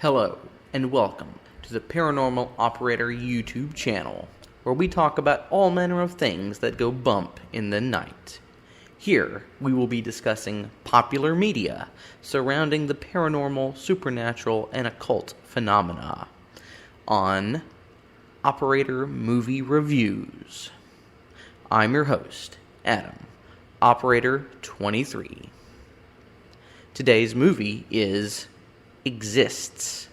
Hello, and welcome to the Paranormal Operator YouTube channel, where we talk about all manner of things that go bump in the night. Here, we will be discussing popular media surrounding the paranormal, supernatural, and occult phenomena on Operator Movie Reviews. I'm your host, Adam, Operator 23. Today's movie is Exists,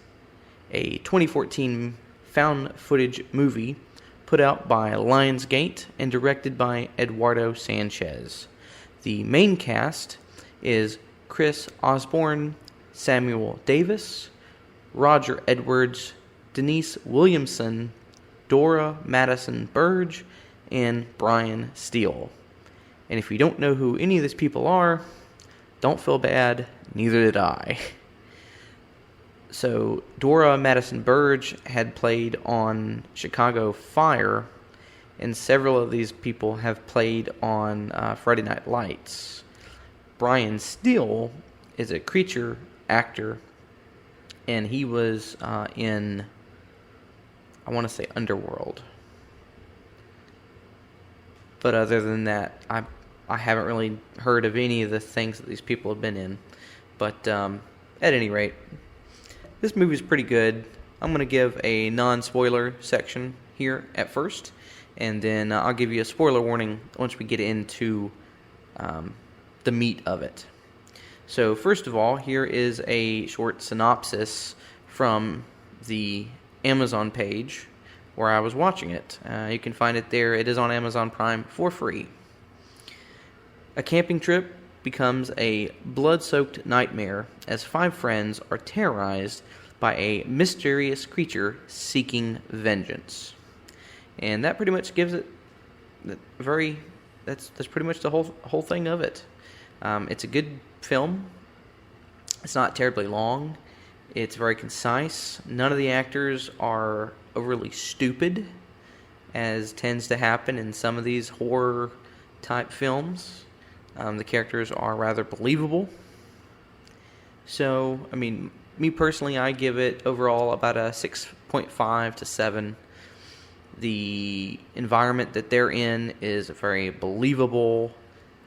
a 2014 found footage movie put out by Lionsgate and directed by Eduardo Sanchez. The main cast is Chris Osborne, Samuel Davis, Roger Edwards, Denise Williamson, Dora Madison Burge, and Brian Steele. And if you don't know who any of these people are, don't feel bad, neither did I. So, Dora Madison Burge had played on Chicago Fire, and several of these people have played on Friday Night Lights. Brian Steele is a creature actor, and he was in, I want to say, Underworld. But other than that, I haven't really heard of any of the things that these people have been in. But at any rate, this movie is pretty good. I'm going to give a non-spoiler section here at first, and then I'll give you a spoiler warning once we get into the meat of it. So first of all, here is a short synopsis from the Amazon page where I was watching it. You can find it there. It is on Amazon Prime for free. A camping trip becomes a blood-soaked nightmare as 5 friends are terrorized by a mysterious creature seeking vengeance. And that pretty much gives it that's pretty much the whole thing of it. It's a good film. It's not terribly long. It's very concise. None of the actors are overly stupid, as tends to happen in some of these horror type films. The characters are rather believable. So, I mean, me personally, I give it overall about a 6.5 to 7. The environment that they're in is very believable.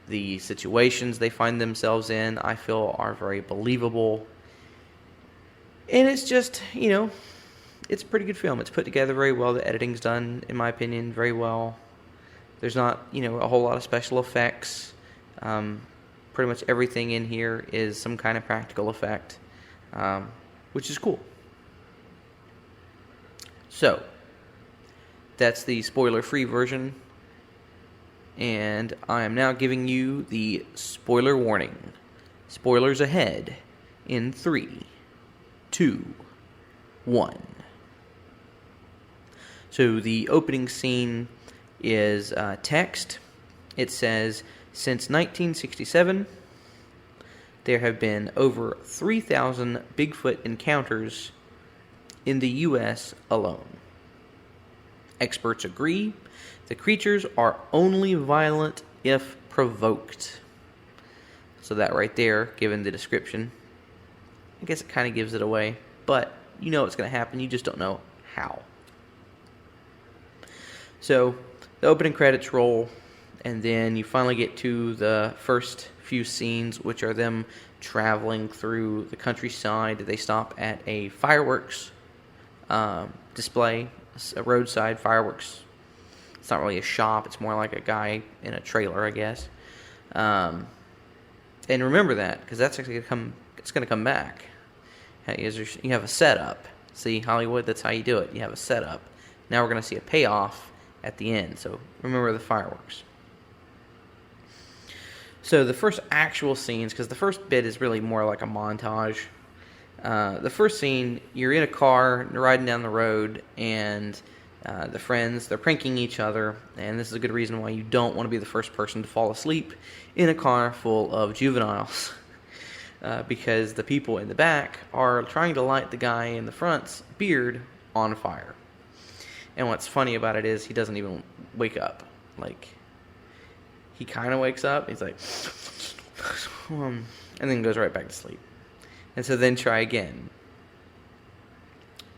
The situations they find themselves in, I feel, are very believable. And it's just, it's a pretty good film. It's put together very well. The editing's done, in my opinion, very well. There's not, a whole lot of special effects. Pretty much everything in here is some kind of practical effect, which is cool. So, that's the spoiler-free version, and I am now giving you the spoiler warning. Spoilers ahead in 3, 2, 1. So, the opening scene is text. It says, since 1967, there have been over 3,000 Bigfoot encounters in the U.S. alone. Experts agree the creatures are only violent if provoked. So that right there, given the description, I guess it kind of gives it away. But you know it's going to happen, you just don't know how. So the opening credits roll, and then you finally get to the first few scenes, which are them traveling through the countryside. They stop at a fireworks display, a roadside fireworks. It's not really a shop. It's more like a guy in a trailer, I guess. And remember that, because that's actually going to come back. You have a setup. See, Hollywood, that's how you do it. You have a setup. Now we're going to see a payoff at the end. So remember the fireworks. So the first actual scenes, because the first bit is really more like a montage. The first scene, you're in a car, you're riding down the road, and the friends, they're pranking each other. And this is a good reason why you don't want to be the first person to fall asleep in a car full of juveniles. Because the people in the back are trying to light the guy in the front's beard on fire. And what's funny about it is he doesn't even wake up. He kind of wakes up, he's like, and then goes right back to sleep. And so then try again.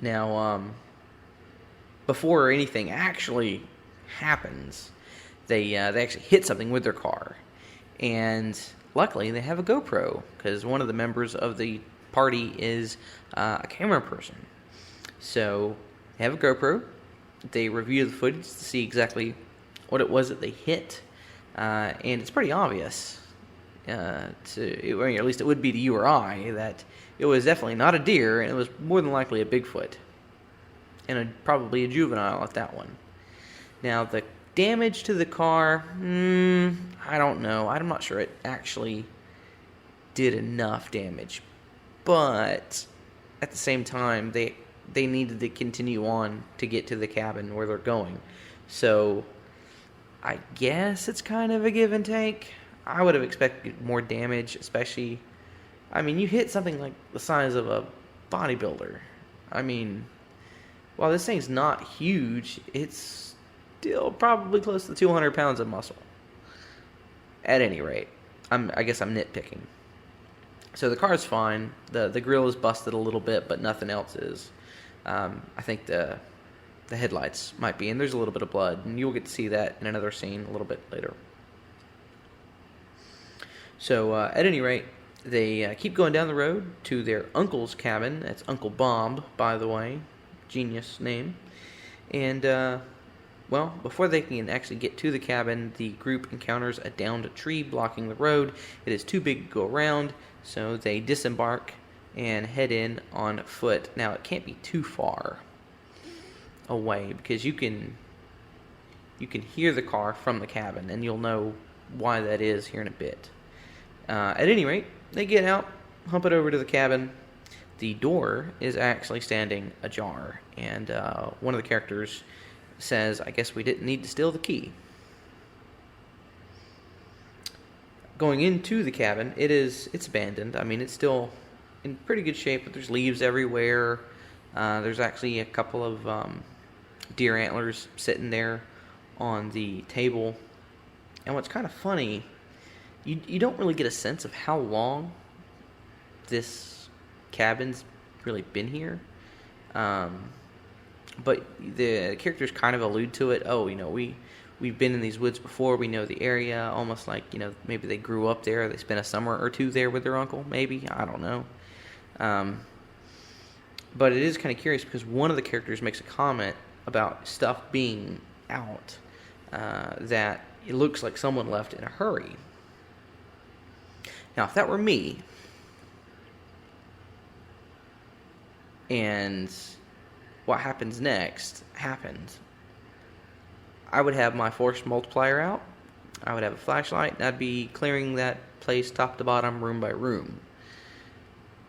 Now, before anything actually happens, they actually hit something with their car, and luckily they have a GoPro because one of the members of the party is a camera person. So they have a GoPro. They review the footage to see exactly what it was that they hit, and it's pretty obvious. At least it would be to you or I, that it was definitely not a deer, and it was more than likely a Bigfoot, and probably a juvenile at that one. Now, the damage to the car, I don't know. I'm not sure it actually did enough damage, but at the same time, they needed to continue on to get to the cabin where they're going. So I guess it's kind of a give and take. I would have expected more damage, especially, you hit something like the size of a bodybuilder. While this thing's not huge, it's still probably close to 200 pounds of muscle. At any rate, I guess I'm nitpicking. So the car's fine. The grill is busted a little bit, but nothing else is. I think the headlights might be, and there's a little bit of blood, and you'll get to see that in another scene a little bit later. So at any rate, they keep going down the road to their uncle's cabin. That's Uncle Bob, by the way. Genius name. And, before they can actually get to the cabin, the group encounters a downed tree blocking the road. It is too big to go around, so they disembark and head in on foot. Now, it can't be too far away because you can hear the car from the cabin, and you'll know why that is here in a bit. At any rate, they get out, hump it over to the cabin. The door is actually standing ajar, and one of the characters says, I guess we didn't need to steal the key. Going into the cabin, it's abandoned. It's still in pretty good shape, but there's leaves everywhere. There's actually a couple of deer antlers sitting there on the table. And what's kind of funny, you don't really get a sense of how long this cabin's really been here. But the characters kind of allude to it. We've been in these woods before. We know the area. Almost like, maybe they grew up there. They spent a summer or two there with their uncle, maybe. I don't know. But it is kind of curious because one of the characters makes a comment about stuff being out that it looks like someone left in a hurry. Now, if that were me, and what happens next happened, I would have my force multiplier out, I would have a flashlight, and I'd be clearing that place top to bottom, room by room.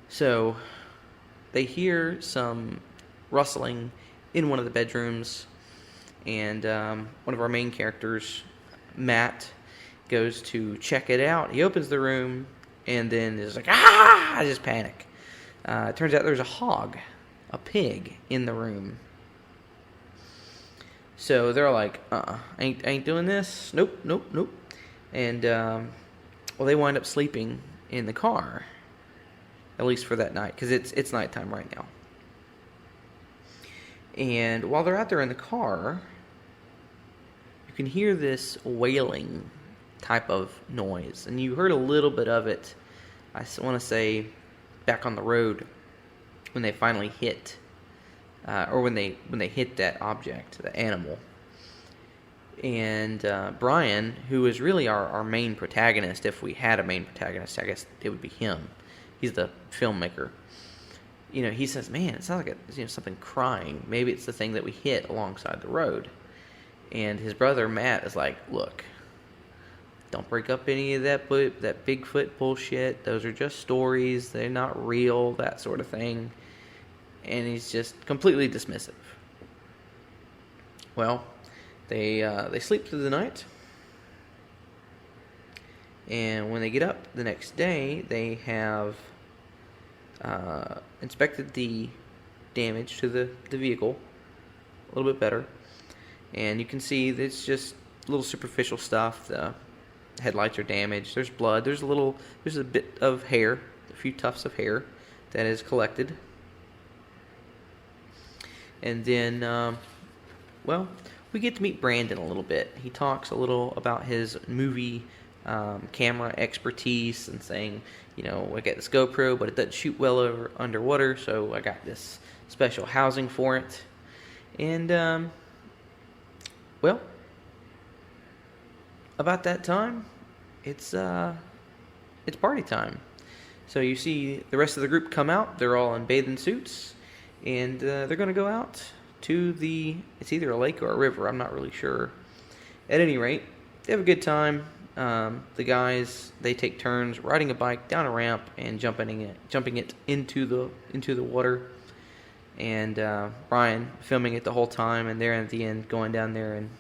So they hear some rustling in one of the bedrooms, and one of our main characters, Matt, goes to check it out. He opens the room and then is like, I just panic. It turns out there's a pig in the room. So they're like, ain't doing this. Nope. And they wind up sleeping in the car, at least for that night, because it's nighttime right now. And while they're out there in the car, you can hear this wailing type of noise, and you heard a little bit of it, I want to say, back on the road when they finally hit, or when they hit that object, the animal. And Brian, who is really our main protagonist, if we had a main protagonist, I guess it would be him. He's the filmmaker. He says, "Man, it sounds like something crying. Maybe it's the thing that we hit alongside the road." And his brother Matt is like, "Look, don't break up any of that Bigfoot bullshit. Those are just stories. They're not real, that sort of thing." And he's just completely dismissive. Well, they sleep through the night, and when they get up the next day, they have inspected the damage to the vehicle a little bit better, and you can see that it's just little superficial stuff. The headlights are damaged. There's blood. There's a bit of hair, a few tufts of hair that is collected. And then, well, we get to meet Brandon a little bit. He talks a little about his movie camera expertise and saying, I got this GoPro, but it doesn't shoot well underwater, so I got this special housing for it. And, well, about that time, it's party time. So you see the rest of the group come out. They're all in bathing suits, and they're going to go out to it's either a lake or a river. I'm not really sure. At any rate, they have a good time. The guys, they take turns riding a bike down a ramp and jumping it into the water. And Brian filming it the whole time, and they're at the end going down there and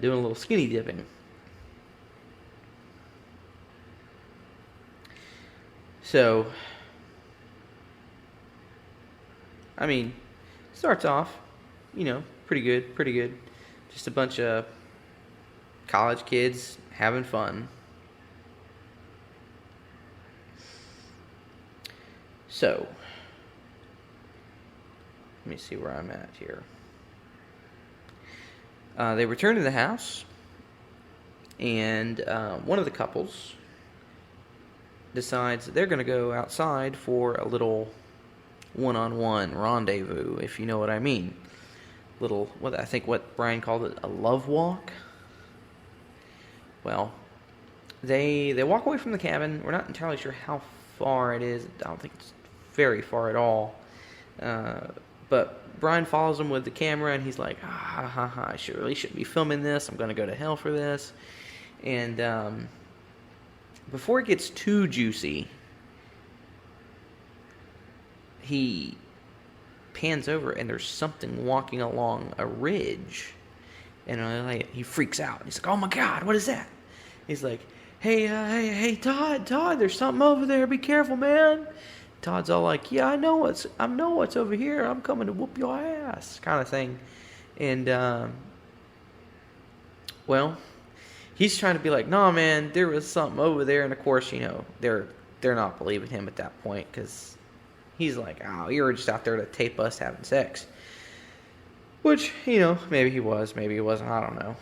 doing a little skinny dipping. So, I mean, starts off, pretty good. Just a bunch of college kids having fun. So, let me see where I'm at here. They return to the house, and one of the couples decides they're going to go outside for a little one-on-one rendezvous, if you know what I mean. What Brian called it, a love walk. Well, they walk away from the cabin. We're not entirely sure how far it is. I don't think it's very far at all. But Brian follows them with the camera, and he's like, I really shouldn't be filming this. I'm going to go to hell for this. And before it gets too juicy, he pans over, and there's something walking along a ridge. And he freaks out. He's like, "Oh my God, what is that?" He's like, "Hey, Todd, there's something over there. Be careful, man." Todd's all like, "Yeah, I know what's over here. I'm coming to whoop your ass," kind of thing. And well, he's trying to be like, "No, man, there was something over there." And of course, they're not believing him at that point, because he's like, "Oh, you were just out there to tape us having sex." Which, maybe he was, maybe he wasn't, I don't know.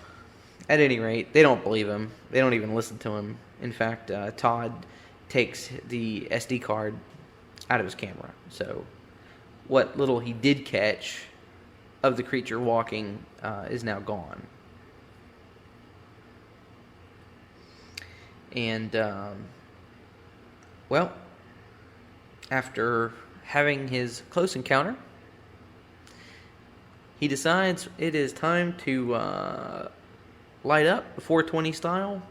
At any rate, they don't believe him. They don't even listen to him. In fact, Todd takes the SD card out of his camera. So what little he did catch of the creature walking is now gone. And, well, after having his close encounter, he decides it is time to light up 420 style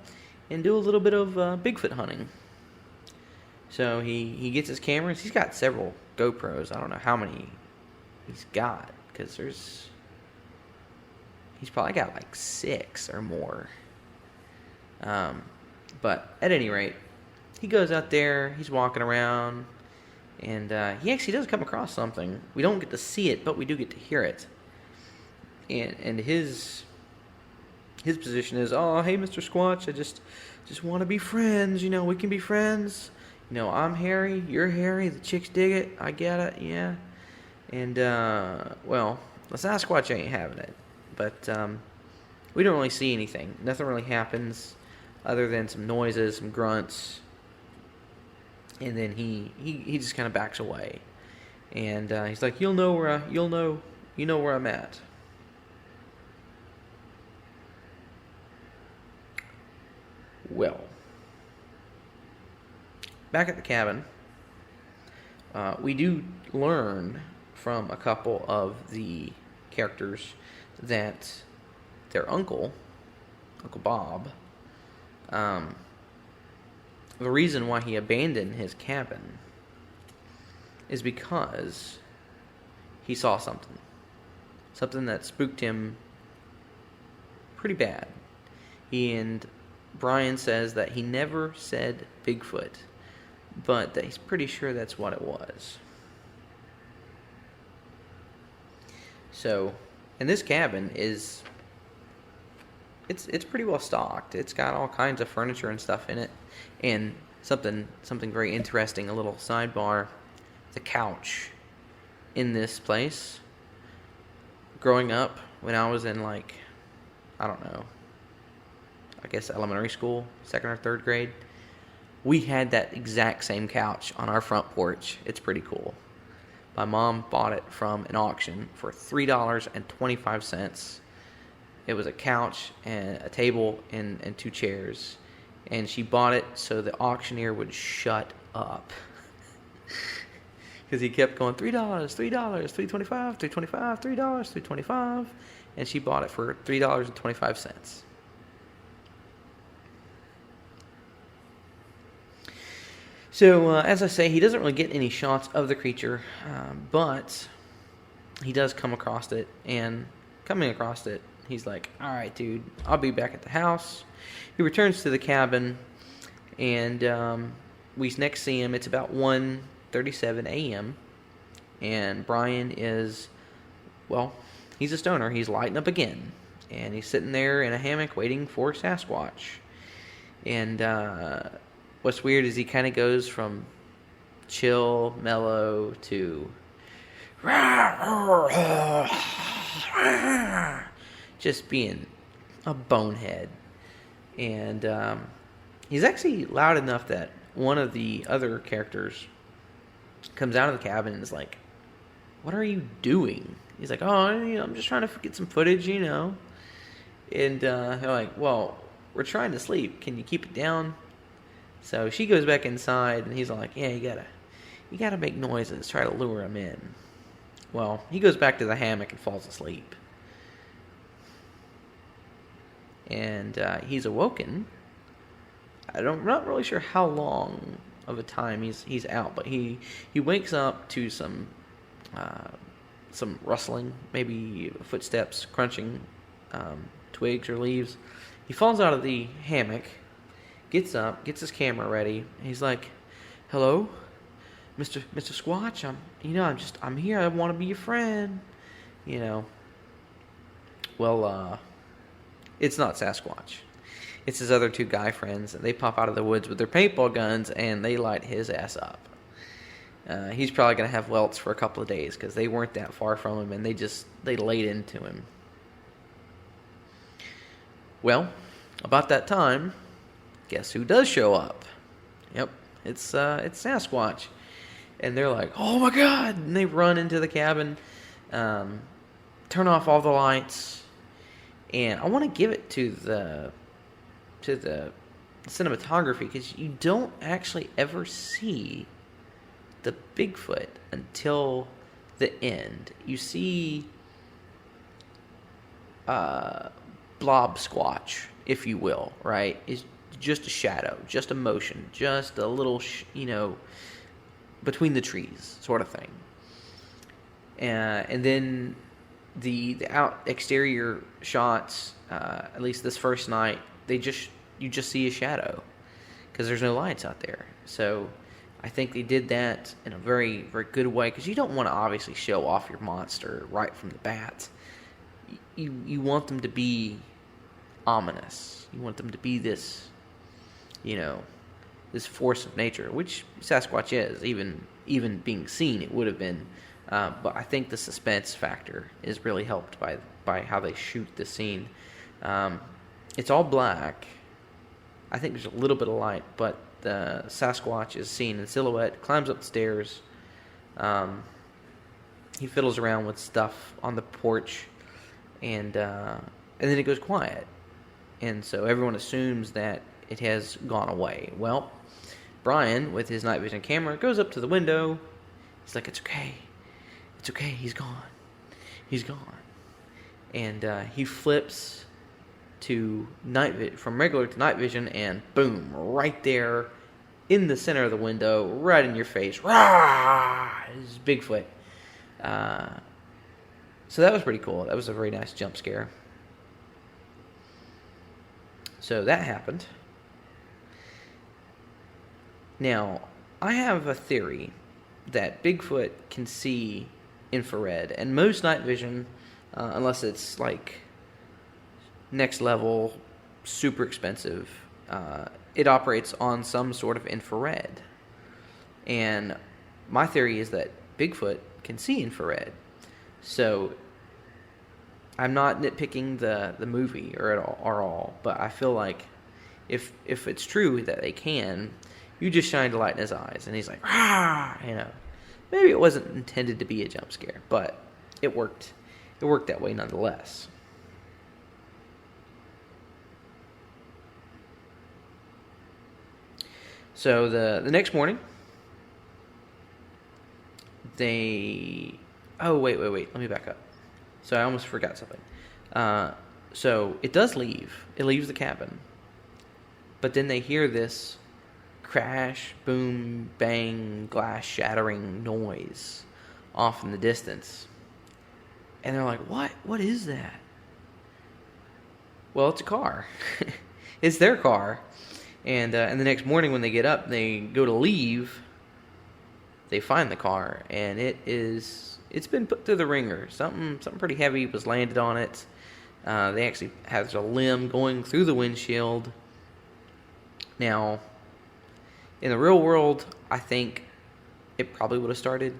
and do a little bit of Bigfoot hunting. So he gets his cameras. He's got several GoPros. I don't know how many he's got, because he's probably got like 6 or more. But at any rate, he goes out there. He's walking around, and he actually does come across something. We don't get to see it, but we do get to hear it. And his position is, "Oh, hey, Mr. Squatch, I just want to be friends. We can be friends. I'm hairy, you're hairy, the chicks dig it, I get it, yeah." And, well, the Sasquatch ain't having it. But we don't really see anything. Nothing really happens other than some noises, some grunts. And then he just kind of backs away. And he's like, you know where I'm at. Well, back at the cabin, we do learn from a couple of the characters that their Uncle Bob, the reason why he abandoned his cabin is because he saw something that spooked him pretty bad. And Brian says that he never said Bigfoot, but that he's pretty sure that's what it was. So, and this cabin it's pretty well stocked. It's got all kinds of furniture and stuff in it. And something very interesting, a little sidebar, the couch in this place growing up, when I was in I don't know, I guess elementary school, 2nd or 3rd grade, we had that exact same couch on our front porch. It's pretty cool. My mom bought it from an auction for $3.25. It was a couch and a table and 2 chairs. And she bought it so the auctioneer would shut up. Because he kept going, $3, $3, $3.25, $3.25, $3, $3.25. And she bought it for $3.25. So, as I say, he doesn't really get any shots of the creature, but he does come across it, and coming across it, he's like, all right, dude, I'll be back at the house. He returns to the cabin, and we next see him. It's about 1:37 a.m., and Brian is, well, he's a stoner. He's lighting up again, and he's sitting there in a hammock waiting for Sasquatch. And what's weird is he kind of goes from chill, mellow to just being a bonehead. And he's actually loud enough that one of the other characters comes out of the cabin and is like, what are you doing? He's like, oh, I'm just trying to get some footage, And they're like, well, we're trying to sleep. Can you keep it down? So she goes back inside, and he's like, yeah, you gotta make noises, try to lure him in. Well, he goes back to the hammock and falls asleep. And he's awoken. I'm not really sure how long of a time he's out, but he wakes up to some rustling, maybe footsteps crunching twigs or leaves. He falls out of the hammock, gets up, gets his camera ready. He's like, "Hello, Mr. Squatch. I'm here. I want to be your friend." Well, it's not Sasquatch. It's his other 2 guy friends. They pop out of the woods with their paintball guns and they light his ass up. He's probably gonna have welts for a couple of days because they weren't that far from him and they laid into him. Well, about that time, guess who does show up? Yep, it's Sasquatch. And they're like, oh my god! And they run into the cabin, turn off all the lights, and I want to give it to the cinematography because you don't actually ever see the Bigfoot until the end. You see Blob Squatch, if you will, right? Is just a shadow, just a motion, just a little, between the trees, sort of thing. And then the exterior shots, at least this first night, you just see a shadow because there's no lights out there. So I think they did that in a very, very good way because you don't want to obviously show off your monster right from the bat. You want them to be ominous. You want them to be this, this force of nature, which Sasquatch is. Even being seen, it would have been. But I think the suspense factor is really helped by how they shoot the scene. It's all black. I think there's a little bit of light, but the Sasquatch is seen in silhouette, climbs up the stairs. He fiddles around with stuff on the porch, and then it goes quiet. And so everyone assumes that it has gone away. Well, Brian, with his night vision camera, goes up to the window. He's like, it's okay. It's okay. He's gone. He's gone. And he flips to from regular to night vision, and boom, right there in the center of the window, right in your face. Rah! It's Bigfoot. So that was pretty cool. That was a very nice jump scare. So that happened. Now, I have a theory that Bigfoot can see infrared, and most night vision, unless it's like next level, super expensive, it operates on some sort of infrared. And my theory is that Bigfoot can see infrared. So I'm not nitpicking the movie or all, but I feel like if it's true that they can, you just shined a light in his eyes, and he's like, ah, maybe it wasn't intended to be a jump scare, but it worked. It worked that way nonetheless. So the next morning, oh, wait. Let me back up. So I almost forgot something. So it does leave. It leaves the cabin. But then they hear this crash, boom, bang, glass shattering noise off in the distance. And they're like, what? What is that? Well, it's a car. It's their car. And the next morning when they get up, they go to leave. They find the car, and it's been put through the ringer. Something pretty heavy was landed on it. They actually have a limb going through the windshield. Now, in the real world, I think it probably would have started.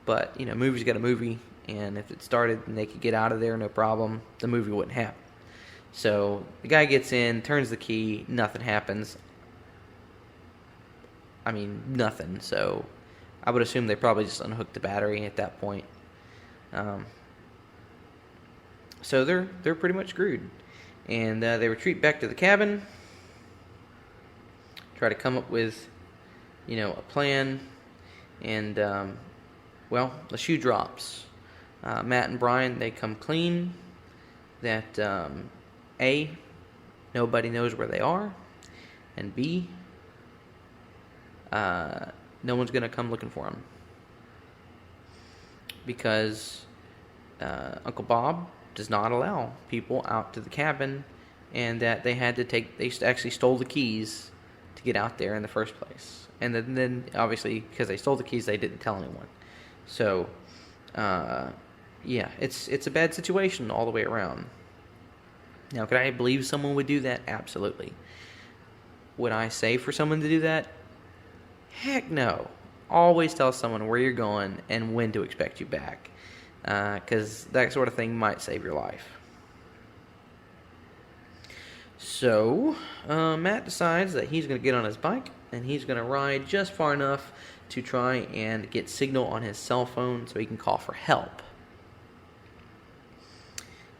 But, movie's got a movie, and if it started and they could get out of there, no problem, the movie wouldn't happen. So the guy gets in, turns the key, nothing happens. I mean, nothing. So I would assume they probably just unhooked the battery at that point. So they're pretty much screwed. And they retreat back to the cabin, try to come up with, a plan. And, the shoe drops. Matt and Brian, they come clean that, A, nobody knows where they are, and B, no one's going to come looking for them. Because Uncle Bob does not allow people out to the cabin, and that they actually stole the keys to get out there in the first place. And then obviously, because they stole the keys, they didn't tell anyone. So, it's a bad situation all the way around. Now, could I believe someone would do that? Absolutely. Would I say for someone to do that? Heck no. Always tell someone where you're going and when to expect you back. Because that sort of thing might save your life. So, Matt decides that he's going to get on his bike and he's going to ride just far enough to try and get signal on his cell phone so he can call for help.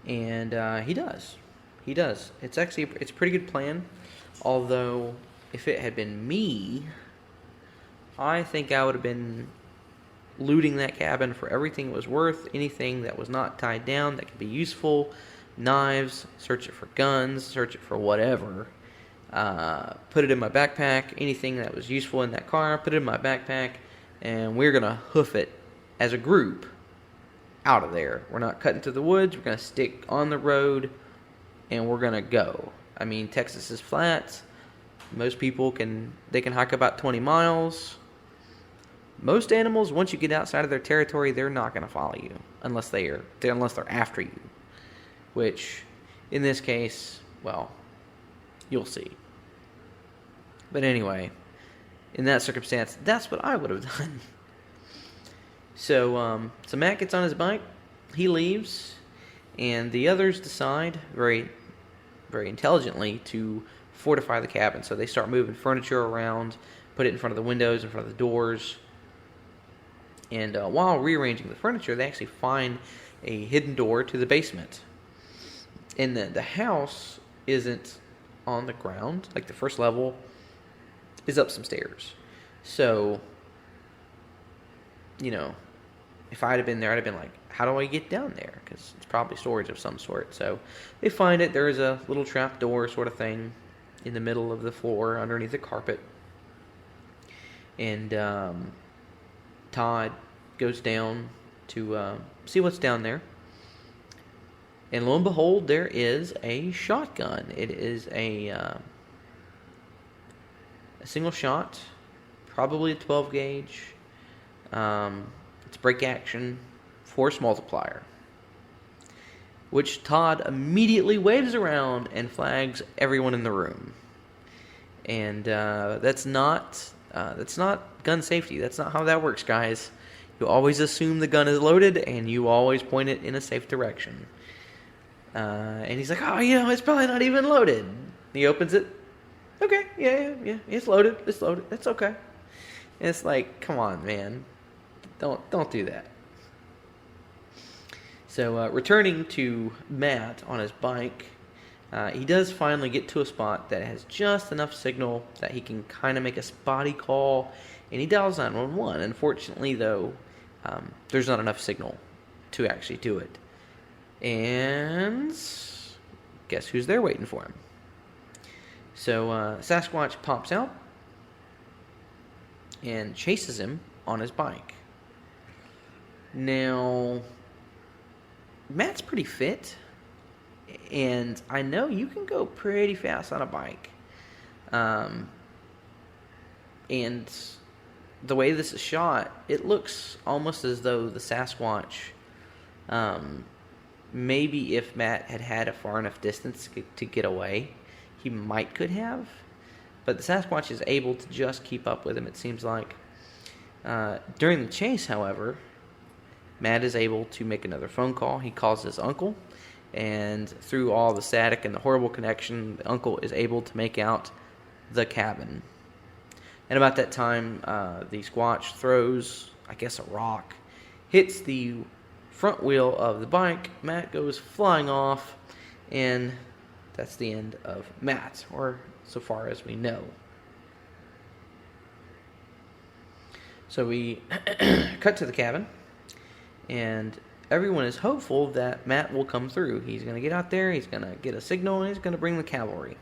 And he does. It's a pretty good plan. Although, if it had been me, I think I would have been looting that cabin for everything it was worth, anything that was not tied down that could be useful, knives, search it for guns, search it for whatever, put it in my backpack, anything that was useful in that car, put it in my backpack, and we're going to hoof it as a group out of there. We're not cutting through the woods, we're going to stick on the road, and we're going to go. I mean, Texas is flat. Most people can hike about 20 miles. Most animals, once you get outside of their territory, they're not going to follow you unless they're after you. Which, in this case, well, you'll see. But anyway, in that circumstance, that's what I would have done. So Matt gets on his bike, he leaves, and the others decide very, very intelligently to fortify the cabin. So they start moving furniture around, put it in front of the windows, in front of the doors. And while rearranging the furniture, they actually find a hidden door to the basement. And the house isn't on the ground. Like, the first level is up some stairs. So, if I'd have been there, I'd have been like, how do I get down there? Because it's probably storage of some sort. So they find it. There is a little trap door sort of thing in the middle of the floor underneath the carpet. And Todd goes down to see what's down there. And lo and behold, there is a shotgun. It is a single shot, probably a 12 gauge. It's break action, force multiplier, which Todd immediately waves around and flags everyone in the room. And that's not gun safety. That's not how that works, guys. You always assume the gun is loaded, and you always point it in a safe direction. And he's like, oh, it's probably not even loaded. He opens it. Okay, yeah, it's loaded. It's loaded. It's okay. And it's like, come on, man. Don't do that. So, returning to Matt on his bike, he does finally get to a spot that has just enough signal that he can kind of make a spotty call, and he dials 911. Unfortunately, though, there's not enough signal to actually do it. And guess who's there waiting for him? So Sasquatch pops out and chases him on his bike. Now, Matt's pretty fit, and I know you can go pretty fast on a bike. And the way this is shot, it looks almost as though the Sasquatch, maybe if Matt had a far enough distance to get away, he could have. But the Sasquatch is able to just keep up with him, it seems like. During the chase, however, Matt is able to make another phone call. He calls his uncle, and through all the static and the horrible connection, the uncle is able to make out the cabin. And about that time, the Squatch throws, I guess, a rock, hits the front wheel of the bike. Matt goes flying off, and that's the end of Matt, or so far as we know. So we cut to the cabin, and everyone is hopeful that Matt will come through. He's going to get out there, he's going to get a signal, and he's going to bring the cavalry.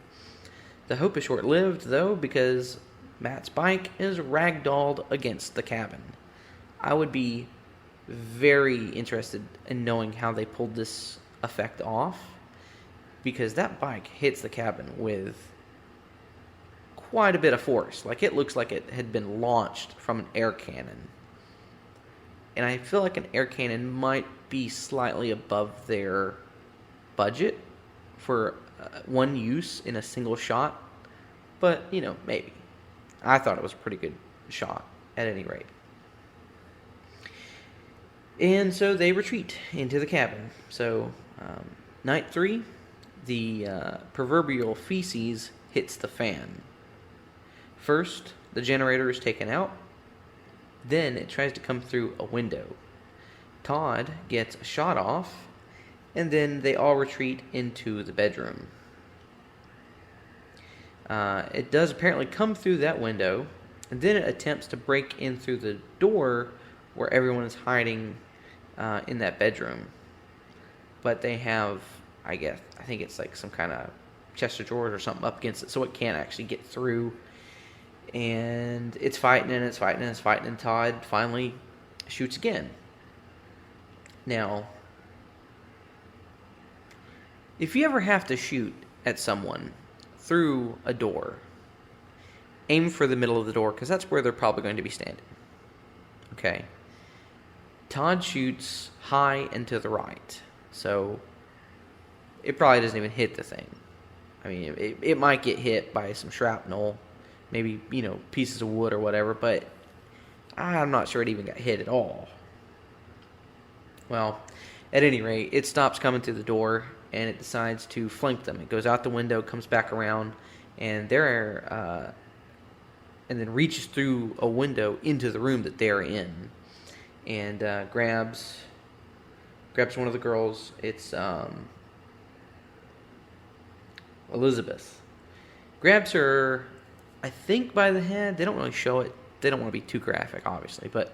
The hope is short-lived, though, because Matt's bike is ragdolled against the cabin. I would be very interested in knowing how they pulled this effect off, because that bike hits the cabin with quite a bit of force. Like, it looks like it had been launched from an air cannon. And I feel like an air cannon might be slightly above their budget for one use in a single shot. But, maybe. I thought it was a pretty good shot, at any rate. And so they retreat into the cabin. So, night 3, the proverbial feces hits the fan. First, the generator is taken out. Then it tries to come through a window. Todd gets a shot off, and then they all retreat into the bedroom. It does apparently come through that window, and then it attempts to break in through the door where everyone is hiding in that bedroom. But they have, I think it's like some kind of chest of drawers or something up against it, so it can't actually get through. And it's fighting, and Todd finally shoots again. Now, if you ever have to shoot at someone through a door, aim for the middle of the door, because that's where they're probably going to be standing. Okay? Todd shoots high and to the right, so it probably doesn't even hit the thing. I mean, it might get hit by some shrapnel, maybe, pieces of wood or whatever, but I'm not sure it even got hit at all. Well, at any rate, it stops coming through the door, and it decides to flank them. It goes out the window, comes back around, and and then reaches through a window into the room that they're in, and grabs one of the girls. It's Elizabeth. Grabs her, I think, by the head. They don't really show it. They don't want to be too graphic, obviously, but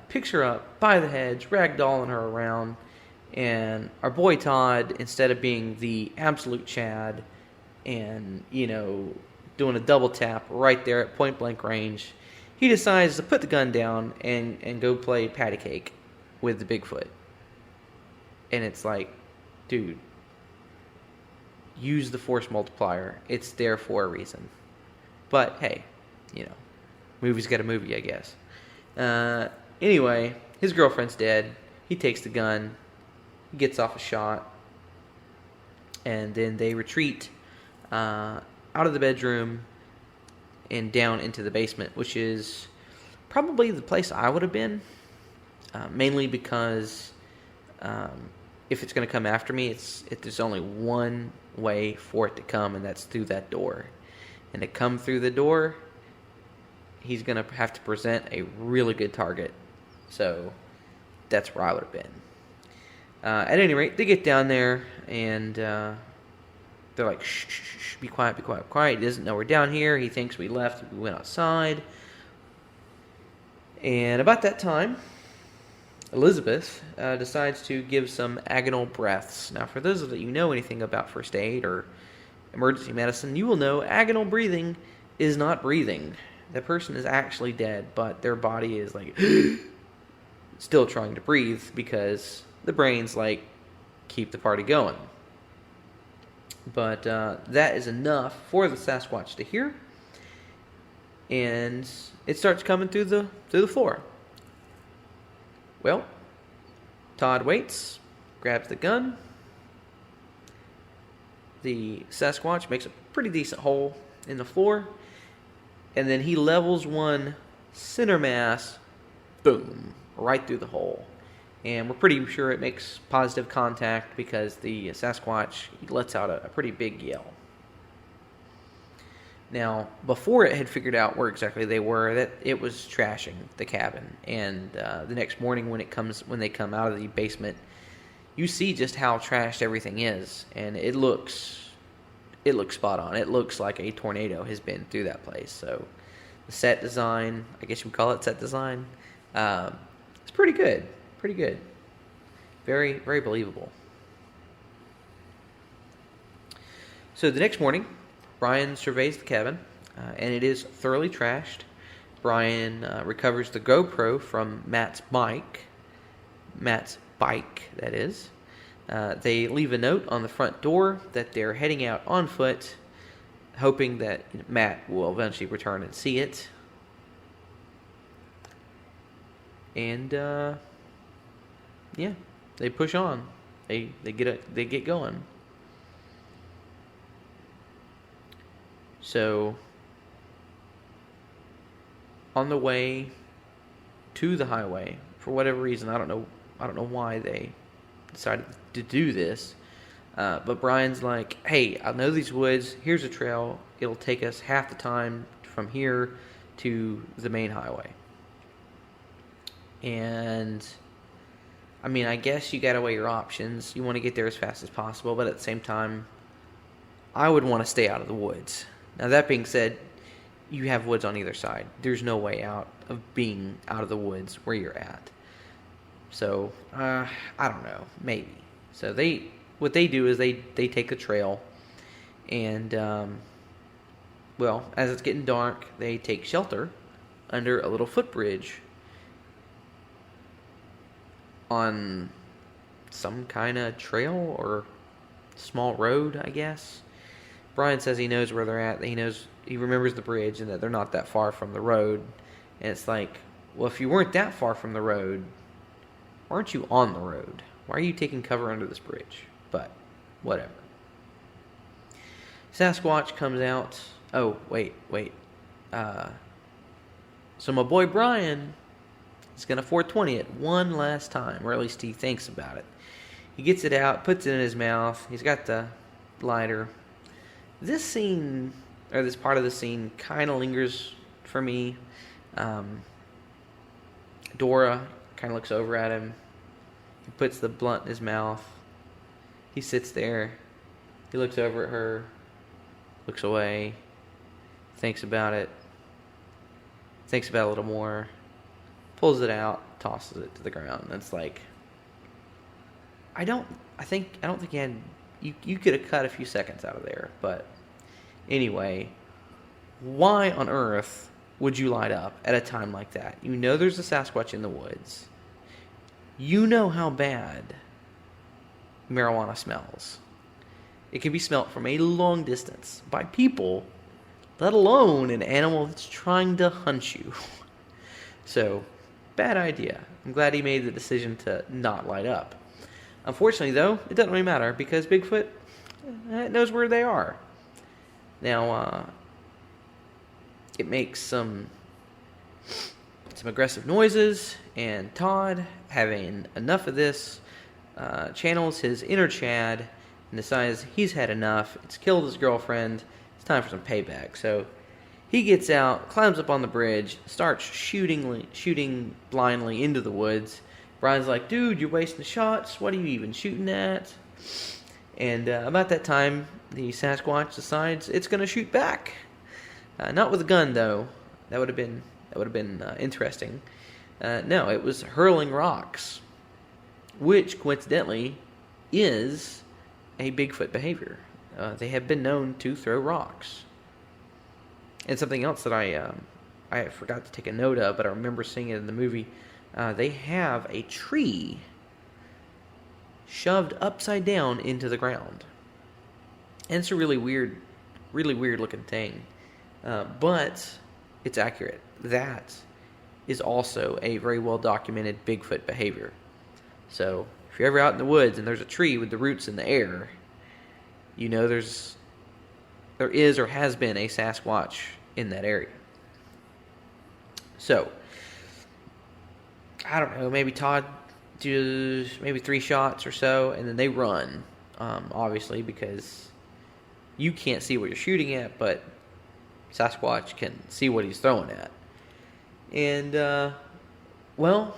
picks her up by the head, ragdolling her around, and our boy Todd, instead of being the absolute Chad and, doing a double tap right there at point blank range, he decides to put the gun down and go play patty cake with the Bigfoot. And it's like, dude, use the force multiplier. It's there for a reason. But, hey, movie's got a movie, I guess. Anyway, his girlfriend's dead. He takes the gun. He gets off a shot. And then they retreat out of the bedroom and down into the basement, which is probably the place I would have been mainly because if it's going to come after me, there's only one way for it to come, and that's through that door. And to come through the door, he's going to have to present a really good target. So that's where I would have been. At any rate, they get down there, and they're like, shh, shh, shh, be quiet, be quiet, be quiet. He doesn't know we're down here. He thinks we left. We went outside. And about that time, Elizabeth decides to give some agonal breaths. Now, for those of you who know anything about first aid or emergency medicine, you will know agonal breathing is not breathing. The person is actually dead, but their body is like still trying to breathe because the brain's like, keep the party going. But that is enough for the Sasquatch to hear, and it starts coming through the floor. Well, Todd waits, grabs the gun. The Sasquatch makes a pretty decent hole in the floor, and then he levels one center mass, boom, right through the hole. And we're pretty sure it makes positive contact because the Sasquatch lets out a pretty big yell. Now, before it had figured out where exactly they were, that it was trashing the cabin. And the next morning when they come out of the basement, you see just how trashed everything is, and it looks spot on. It looks like a tornado has been through that place. So the set design, I guess you would call it set design, it's pretty good. Pretty good. Very, very believable. So the next morning, Brian surveys the cabin, and it is thoroughly trashed. Brian recovers the GoPro from Matt's bike, that is. They leave a note on the front door that they're heading out on foot, hoping that Matt will eventually return and see it. And yeah, they push on. They get going. So on the way to the highway, for whatever reason, I don't know why they decided to do this. But Brian's like, hey, I know these woods. Here's a trail. It'll take us half the time from here to the main highway. And I mean, I guess you got to weigh your options. You want to get there as fast as possible, but at the same time, I would want to stay out of the woods. Now, that being said, you have woods on either side. There's no way out of being out of the woods where you're at. So, I don't know. Maybe. So, what they do is they take the trail, and, well, as it's getting dark, they take shelter under a little footbridge on some kind of trail or small road, I guess. Brian says he knows where they're at. He remembers the bridge and that they're not that far from the road. And it's like, well, if you weren't that far from the road, why aren't you on the road? Why are you taking cover under this bridge? But whatever. Sasquatch comes out. Oh, wait. So my boy Brian is going to 420 it one last time, or at least he thinks about it. He gets it out, puts it in his mouth. He's got the lighter. This scene, or this part of the scene, kind of lingers for me. Dora kind of looks over at him. He puts the blunt in his mouth. He sits there. He looks over at her, looks away, thinks about it, thinks about it a little more, pulls it out, tosses it to the ground. And it's like, I don't think you could have cut a few seconds out of there. But anyway, why on earth would you light up at a time like that? You know there's a Sasquatch in the woods. You know how bad marijuana smells. It can be smelt from a long distance by people, let alone an animal that's trying to hunt you. So, bad idea. I'm glad he made the decision to not light up. Unfortunately, though, it doesn't really matter because Bigfoot knows where they are. Now, it makes some some aggressive noises, and Todd, having enough of this, channels his inner Chad and decides he's had enough. It's killed his girlfriend. It's time for some payback. So he gets out, climbs up on the bridge, starts shooting blindly into the woods. Brian's like, dude, you're wasting shots. What are you even shooting at? And about that time, the Sasquatch decides it's going to shoot back. Not with a gun, though. That would have been interesting. No, it was hurling rocks, which coincidentally is a Bigfoot behavior. They have been known to throw rocks. And something else that I forgot to take a note of, but I remember seeing it in the movie. They have a tree shoved upside down into the ground. And it's a really weird looking thing. But it's accurate. That is also a very well documented Bigfoot behavior. So if you're ever out in the woods and there's a tree with the roots in the air, you know there is or has been a Sasquatch in that area. So I don't know, maybe Todd does maybe 3 shots or so, and then they run, obviously, because you can't see what you're shooting at, but Sasquatch can see what he's throwing at. And, well,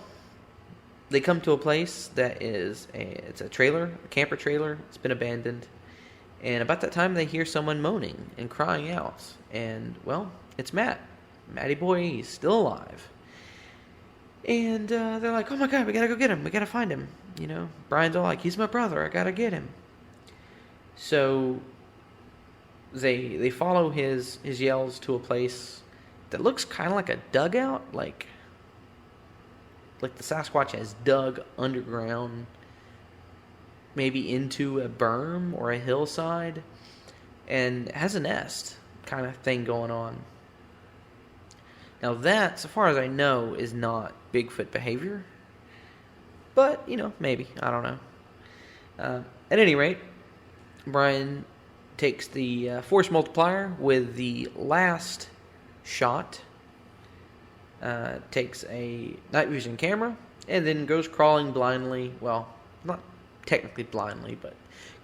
they come to a place that it's a trailer, a camper trailer. It's been abandoned. And about that time, they hear someone moaning and crying out. And, well, it's Matt. Matty boy, he's still alive. And they're like, oh my God, we gotta go get him. We gotta find him. You know, Brian's all like, he's my brother. I gotta get him. So they follow his yells to a place that looks kind of like a dugout, like the Sasquatch has dug underground, maybe into a berm or a hillside, and has a nest kind of thing going on. Now that, so far as I know, is not Bigfoot behavior, but, you know, maybe, I don't know. At any rate, Brian takes the force multiplier with the last shot, takes a night vision camera, and then goes crawling blindly, well, not technically blindly, but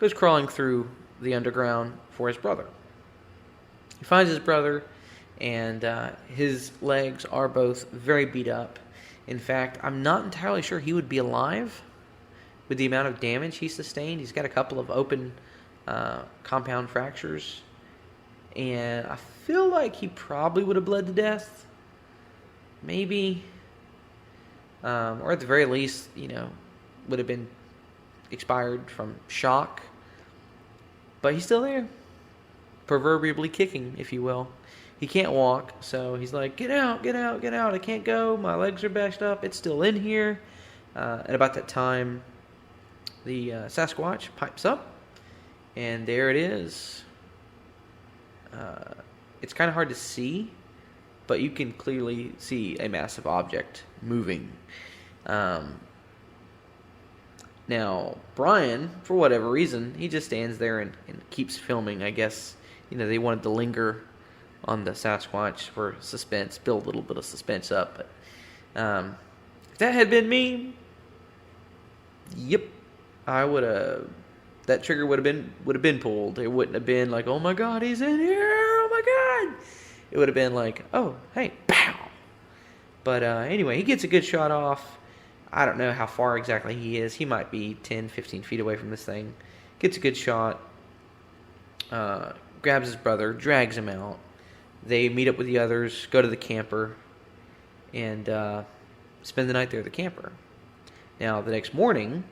goes crawling through the underground for his brother. He finds his brother, and his legs are both very beat up. In fact, I'm not entirely sure he would be alive with the amount of damage he sustained. He's got a couple of open compound fractures, and I feel like he probably would have bled to death, maybe, or at the very least, you know, would have been expired from shock, but he's still there, proverbially kicking, if you will. He can't walk, so he's like, get out, get out, get out, I can't go, my legs are bashed up, it's still in here. At about that time, the Sasquatch pipes up, and there it is. It's kind of hard to see, but you can clearly see a massive object moving. Now, Brian, for whatever reason, he just stands there and keeps filming. I guess, you know, they wanted to linger on the Sasquatch for suspense, build a little bit of suspense up. But if that had been me, yep, I would have. That trigger would have been pulled. It wouldn't have been like, oh my God, he's in here, oh my God. It would have been like, oh, hey, pow. But anyway, he gets a good shot off. I don't know how far exactly he is. He might be 10, 15 feet away from this thing. Gets a good shot. Grabs his brother, drags him out. They meet up with the others, go to the camper, and spend the night there at the camper. Now, the next morning,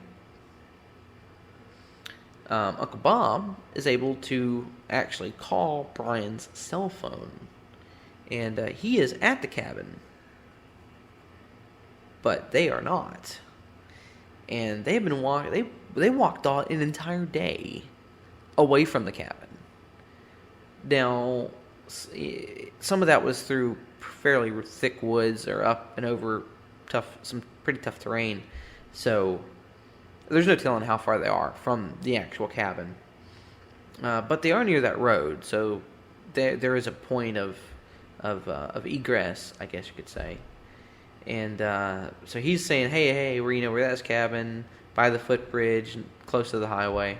Uncle Bob is able to actually call Brian's cell phone. And he is at the cabin. But they are not. And they've been walking. They walked an entire day away from the cabin. Now, some of that was through fairly thick woods or up and over some pretty tough terrain. So there's no telling how far they are from the actual cabin. But they are near that road, so there is a point of egress, I guess you could say. And so he's saying, hey, we're at this cabin by the footbridge, close to the highway.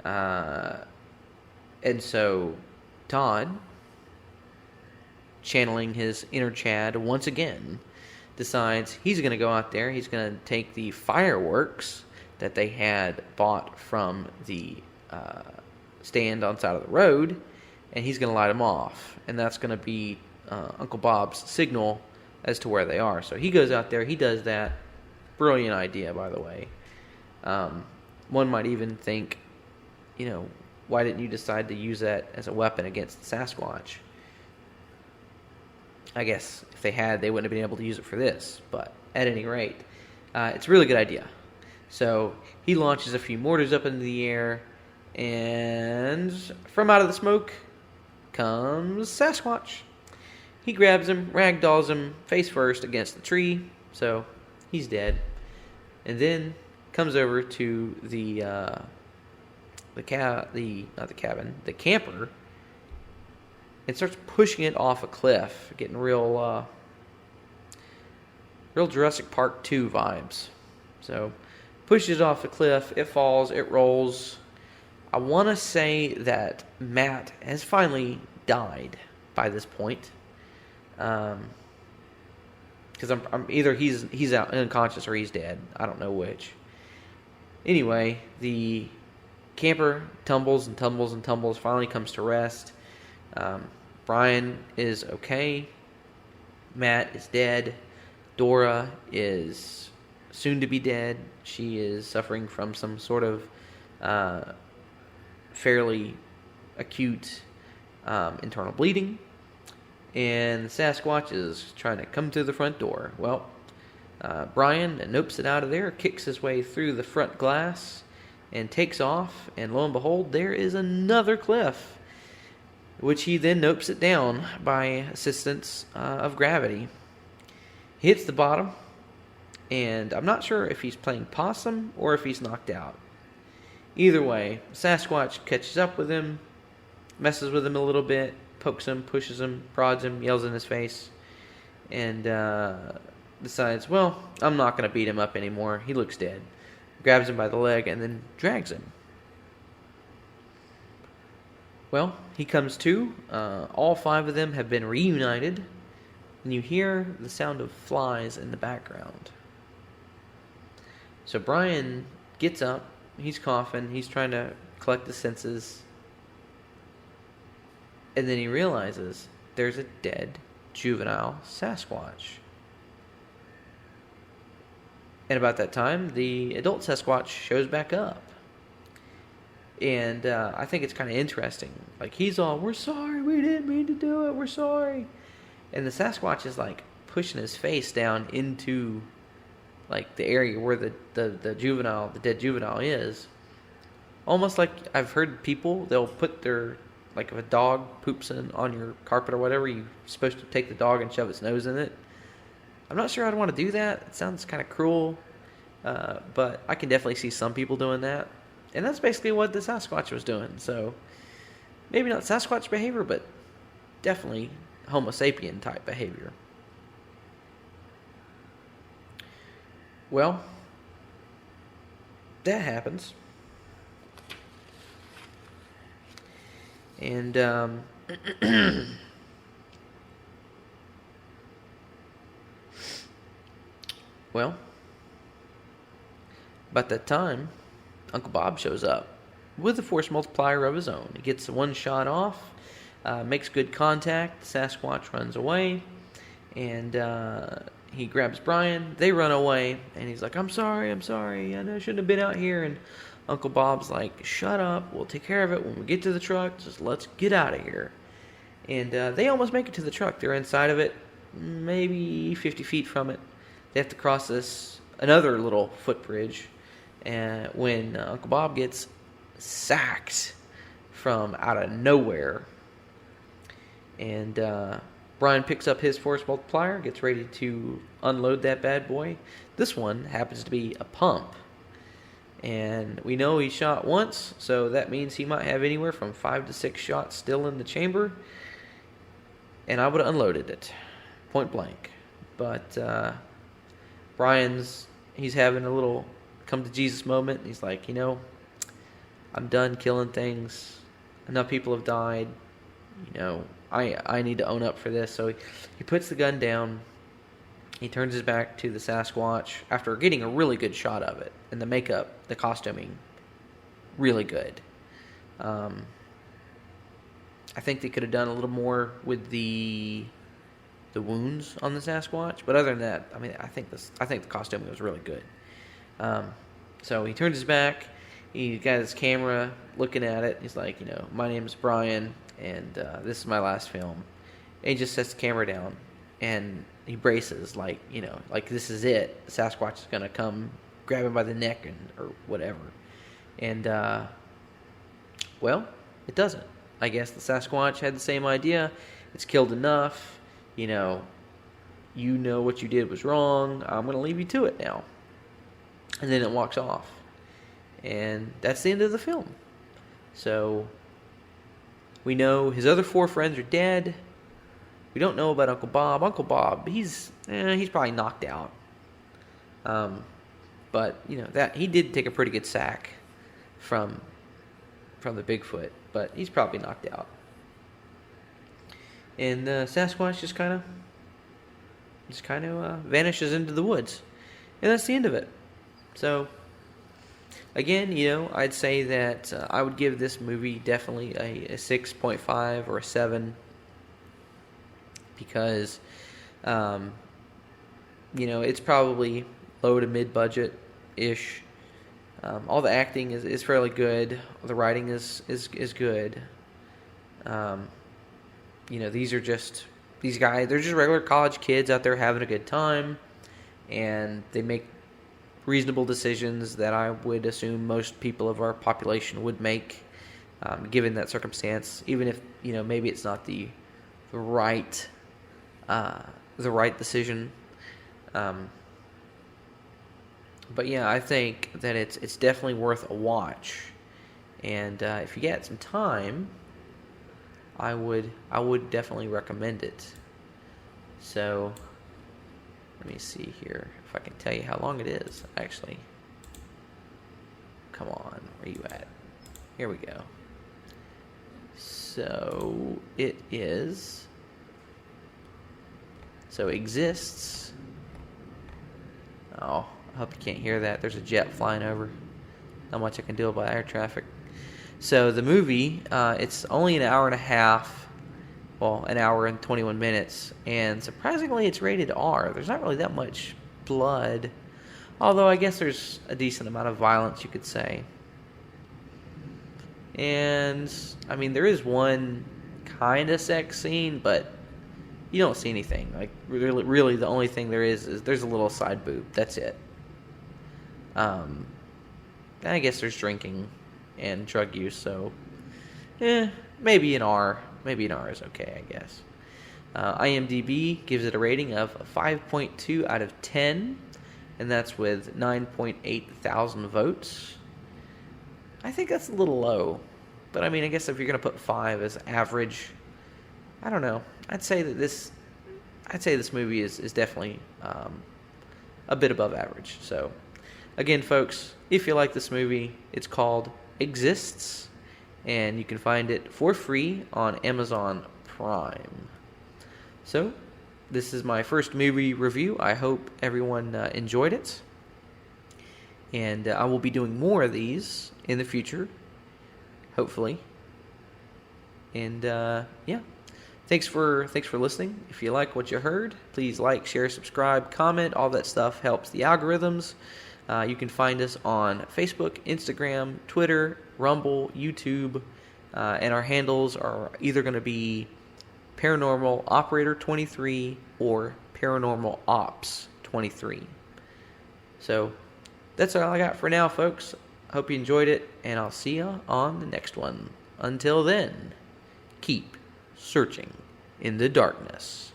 And so Todd, channeling his inner Chad once again, decides he's going to go out there. He's going to take the fireworks that they had bought from the stand on the side of the road, and he's going to light them off. And that's going to be Uncle Bob's signal as to where they are. So he goes out there. He does that. Brilliant idea, by the way. One might even think, why didn't you decide to use that as a weapon against the Sasquatch? I guess if they had, they wouldn't have been able to use it for this. But at any rate, it's a really good idea. So he launches a few mortars up into the air, and from out of the smoke comes Sasquatch. He grabs him, ragdolls him face first against the tree, so he's dead. And then comes over to the camper, and starts pushing it off a cliff, getting real Jurassic Park 2 vibes. So, pushes it off the cliff, it falls, it rolls. I want to say that Matt has finally died by this point. Because I'm either he's out unconscious or he's dead. I don't know which. Anyway, the camper tumbles and tumbles and tumbles, finally comes to rest. Brian is okay. Matt is dead. Dora is soon to be dead. She is suffering from some sort of fairly acute internal bleeding. And the Sasquatch is trying to come through the front door. Well, Brian nopes it out of there, kicks his way through the front glass, and takes off. And lo and behold, there is another cliff, which he then nopes it down by assistance of gravity. He hits the bottom, and I'm not sure if he's playing possum or if he's knocked out. Either way, Sasquatch catches up with him, messes with him a little bit, pokes him, pushes him, prods him, yells in his face, and decides, well, I'm not going to beat him up anymore. He looks dead. Grabs him by the leg and then drags him. Well, he comes to. All 5 of them have been reunited, and you hear the sound of flies in the background. So Brian gets up. He's coughing. He's trying to collect his senses. And then he realizes there's a dead juvenile Sasquatch. And about that time, the adult Sasquatch shows back up. And I think it's kind of interesting. Like, he's all, we're sorry, we didn't mean to do it, we're sorry. And the Sasquatch is, like, pushing his face down into, like, the area where the dead juvenile is. Almost like I've heard people, they'll put their, like, if a dog poops on your carpet or whatever, you're supposed to take the dog and shove its nose in it. I'm not sure I'd want to do that. It sounds kind of cruel. But I can definitely see some people doing that. And that's basically what the Sasquatch was doing. So, maybe not Sasquatch behavior, but definitely Homo sapien type behavior. Well, that happens. And, well, about that time, Uncle Bob shows up with a force multiplier of his own. He gets one shot off, makes good contact. The Sasquatch runs away, and he grabs Brian. They run away, and he's like, I'm sorry, I shouldn't have been out here. And Uncle Bob's like, shut up, we'll take care of it when we get to the truck. Just let's get out of here. And they almost make it to the truck. They're inside of it, maybe 50 feet from it. They have to cross another little footbridge. And when Uncle Bob gets sacked from out of nowhere, and Brian picks up his force multiplier, gets ready to unload that bad boy. This one happens to be a pump, and we know he shot once, so that means he might have anywhere from 5 to 6 shots still in the chamber. And I would have unloaded it, point blank, but he's having a little come to Jesus moment. He's like, I'm done killing things. Enough people have died. I need to own up for this. So he puts the gun down. He turns his back to the Sasquatch after getting a really good shot of it. And the makeup, the costuming, really good. I think they could have done a little more with the wounds on the Sasquatch. But other than that, I think the costuming was really good. So he turns his back. He got his camera looking at it. He's like, my name is Brian, and this is my last film. And he just sets the camera down, and he braces like this is it. The Sasquatch is gonna come grab him by the neck or whatever. And well, it doesn't. I guess the Sasquatch had the same idea. It's killed enough. You know what you did was wrong. I'm gonna leave you to it now. And then it walks off. And that's the end of the film. So we know his other 4 friends are dead. We don't know about Uncle Bob. Uncle Bob, he's probably knocked out. But that he did take a pretty good sack from the Bigfoot, but he's probably knocked out. And the Sasquatch just kind of vanishes into the woods, and that's the end of it. So again, I'd say that I would give this movie definitely a 6.5 or a 7. Because, it's probably low to mid-budget-ish. All the acting is fairly good. The writing is good. These guys, they're just regular college kids out there having a good time. And they make reasonable decisions that I would assume most people of our population would make, given that circumstance. Even if, maybe it's not the right decision. But yeah, I think that it's definitely worth a watch. And if you get some time, I would definitely recommend it. So let me see here if I can tell you how long it is. Actually, come on, where are you at? Here we go. So it is. So exists. Oh, I hope you can't hear that. There's a jet flying over. Not much I can do about air traffic. So the movie, it's only an hour and a half. Well, an hour and 21 minutes. And surprisingly, it's rated R. There's not really that much blood. Although I guess there's a decent amount of violence, you could say. And, there is one kind of sex scene, but you don't see anything. Like, really, the only thing there is there's a little side boob. That's it. I guess there's drinking and drug use, so maybe an R. Maybe an R is okay, I guess. IMDb gives it a rating of 5.2 out of 10, and that's with 9.8 thousand votes. I think that's a little low, but I guess if you're going to put 5 as average, I don't know. I'd say this movie is definitely a bit above average. So, again, folks, if you like this movie, it's called Exists, and you can find it for free on Amazon Prime. So, this is my first movie review. I hope everyone enjoyed it, and I will be doing more of these in the future, hopefully. And yeah. Thanks for listening. If you like what you heard, please like, share, subscribe, comment. All that stuff helps the algorithms. You can find us on Facebook, Instagram, Twitter, Rumble, YouTube, and our handles are either going to be Paranormal Operator 23 or Paranormal Ops 23. So that's all I got for now, folks. Hope you enjoyed it, and I'll see you on the next one. Until then, keep searching in the darkness.